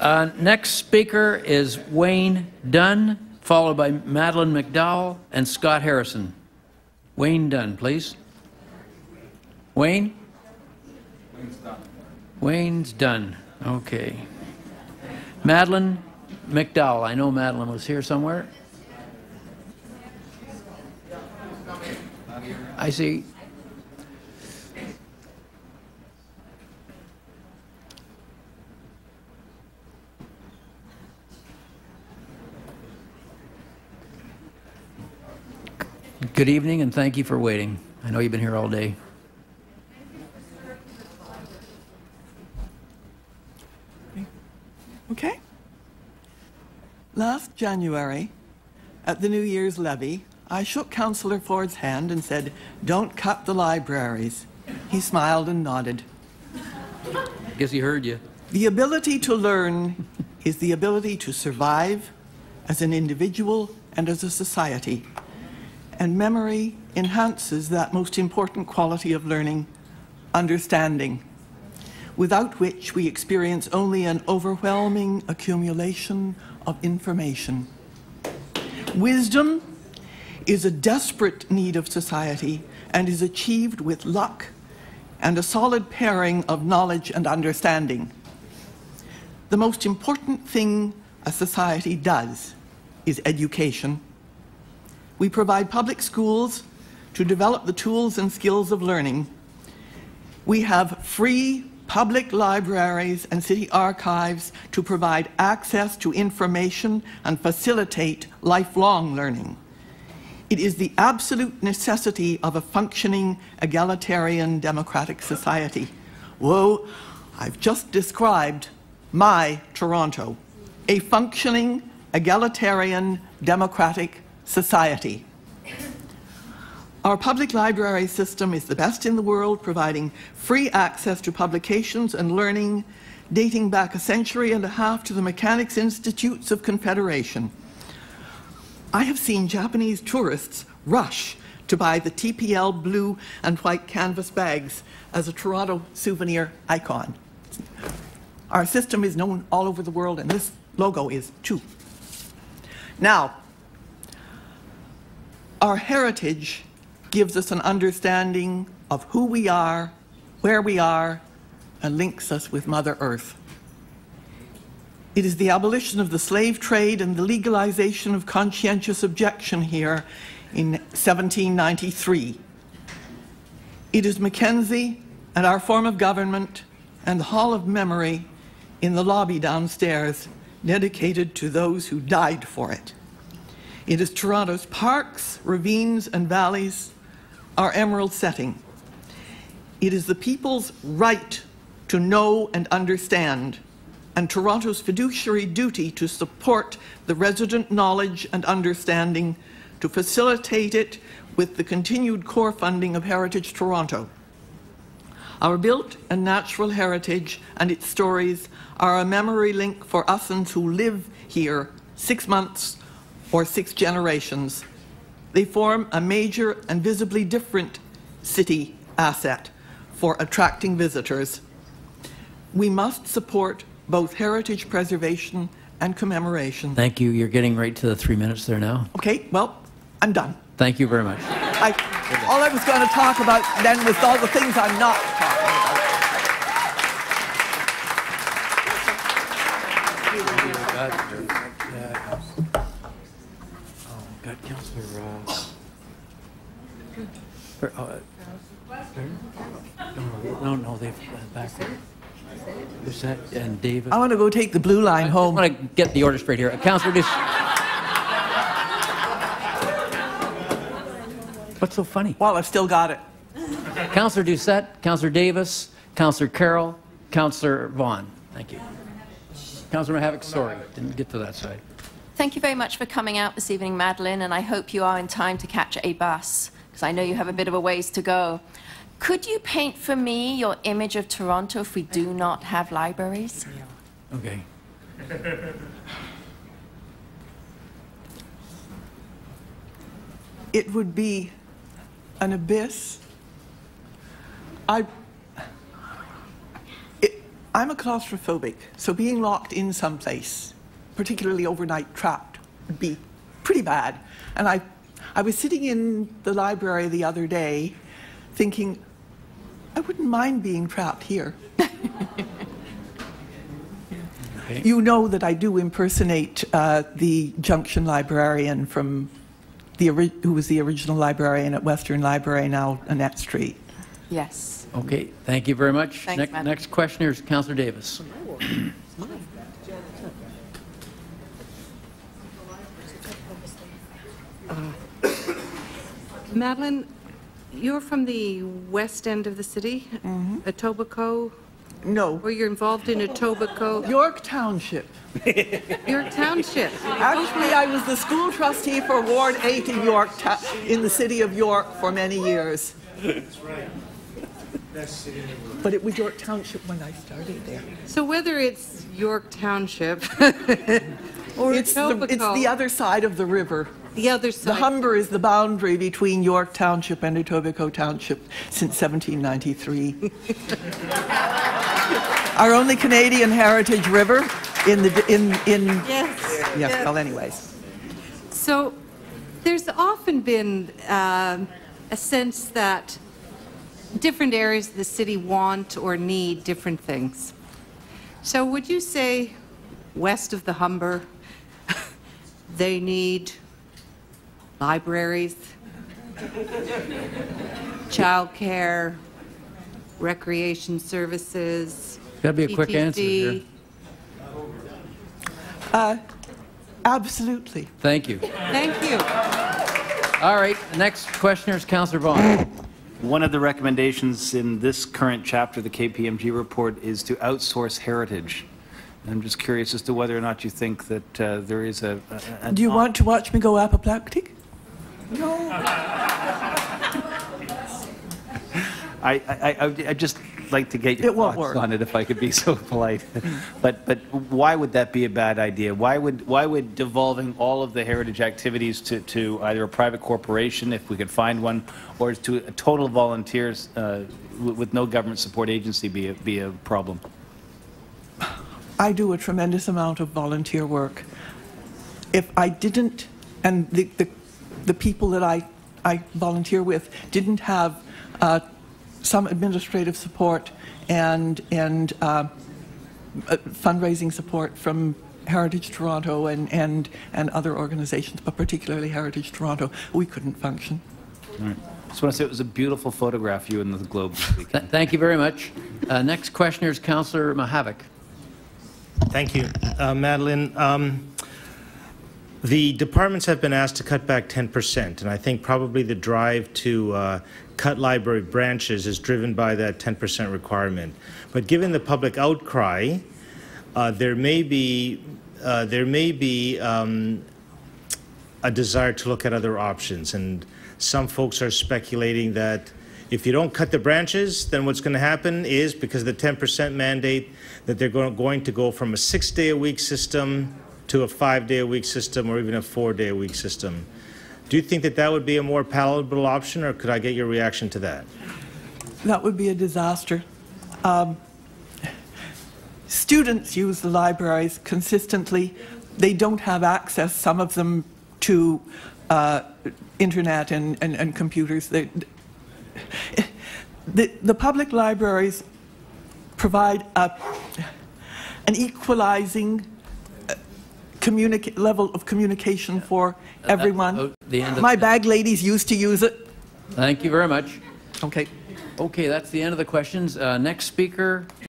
Next speaker is Wayne Dunn, followed by Madeline McDowell and Scott Harrison. Wayne Dunn, please. Wayne? Wayne's done. Wayne's done. Okay. Madeline McDowell. I know Madeline was here somewhere. I see. Good evening, and thank you for waiting. I know you've been here all day. Okay. Last January, at the New Year's levy, I shook Councillor Ford's hand and said, "Don't cut the libraries." He smiled and nodded. I guess he heard you. The ability to learn is the ability to survive as an individual and as a society. And memory enhances that most important quality of learning, understanding, without which we experience only an overwhelming accumulation of information. Wisdom is a desperate need of society and is achieved with luck and a solid pairing of knowledge and understanding. The most important thing a society does is education. We provide public schools to develop the tools and skills of learning. We have free public libraries and city archives to provide access to information and facilitate lifelong learning. It is the absolute necessity of a functioning, egalitarian, democratic society. Whoa, I've just described my Toronto, a functioning, egalitarian, democratic society. Our public library system is the best in the world, providing free access to publications and learning dating back a century and a half to the Mechanics' Institutes of Confederation. I have seen Japanese tourists rush to buy the TPL blue and white canvas bags as a Toronto souvenir icon. Our system is known all over the world, and this logo is too. Now, our heritage gives us an understanding of who we are, where we are, and links us with Mother Earth. It is the abolition of the slave trade and the legalization of conscientious objection here in 1793. It is Mackenzie and our form of government and the Hall of Memory in the lobby downstairs, dedicated to those who died for it. It is Toronto's parks, ravines, and valleys, our emerald setting. It is the people's right to know and understand, and Toronto's fiduciary duty to support the resident knowledge and understanding, to facilitate it with the continued core funding of Heritage Toronto. Our built and natural heritage and its stories are a memory link for Ussans who live here 6 months or 6 generations. They form a major and visibly different city asset for attracting visitors. We must support both heritage preservation and commemoration. Thank you. You're getting right to the 3 minutes there now. Okay, well, I'm done. Thank you very much. All I was going to talk about then was all the things I'm not talking about. Got Councillor. No, they've back there. Doucette and David. I want to go take the blue line home. I want to get the order straight here. Councillor Doucette. What's so funny? Well, I've still got it. Councillor Doucette, Councillor Davis, Councillor Carroll, Councillor Vaughan. Thank you. Councillor Mahavik, sorry, didn't get to that side. Thank you very much for coming out this evening, Madeline, and I hope you are in time to catch a bus, because I know you have a bit of a ways to go. Could you paint for me your image of Toronto if we do not have libraries? Okay. It would be an abyss. I'm a claustrophobic, so being locked in someplace, particularly overnight trapped, would be pretty bad. And I was sitting in the library the other day thinking, I wouldn't mind being trapped here. Okay. You know that I do impersonate the Junction librarian from who was the original librarian at Western Library, now Annette Street. Yes. Okay, thank you very much. Thanks, Madam. Next questioner is Councillor Davis. Madeline, you're from the west end of the city, Etobicoke, No, or you're involved in Etobicoke, York Township. York Township. Actually, I was the school trustee for Ward 8 in York, in the city of York for many years. That's right. But it was York Township when I started there. So whether it's York Township or It's the other side of the river. the other side. The Humber is the boundary between York Township and Etobicoke Township since 1793. Our only Canadian heritage river in Yes. well, anyways. So there's often been a sense that different areas of the city want or need different things. So would you say west of the Humber, they need libraries, childcare, recreation services? Got to be a quick answer here. Absolutely. Thank you. Thank you. All right, the next questioner is Councillor Vaughan. One of the recommendations in this current chapter of the KPMG report is to outsource heritage. I'm just curious as to whether or not you think that there is a... Do you want to watch me go apoplectic? No. I'd just like to get your It won't thoughts work. on it, if I could be so polite. But why would that be a bad idea? Why would devolving all of the heritage activities to either a private corporation, if we could find one, or to a total volunteers with no government support agency be a problem? I do a tremendous amount of volunteer work. If I didn't, and the people that I volunteer with didn't have some administrative support and fundraising support from Heritage Toronto and other organizations, but particularly Heritage Toronto, we couldn't function. All right. Just want to say it was a beautiful photograph, you in the Globe this weekend. Thank you very much. Next questioner is Councillor Mahavik. Thank you. Madeline, the departments have been asked to cut back 10%, and I think probably the drive to cut library branches is driven by that 10% requirement. But given the public outcry, there may be a desire to look at other options, and some folks are speculating that if you don't cut the branches, then what's going to happen is, because of the 10% mandate, that they're going to go from a 6-day-a-week system to a 5-day-a-week system, or even a 4-day-a-week system. Do you think that that would be a more palatable option, or could I get your reaction to that? That would be a disaster. Students use the libraries consistently. They don't have access, some of them, to internet and computers. The public libraries provide an equalizing level of communication for everyone. My bag ladies used to use it. Thank you very much. Okay. Okay, that's the end of the questions. Next speaker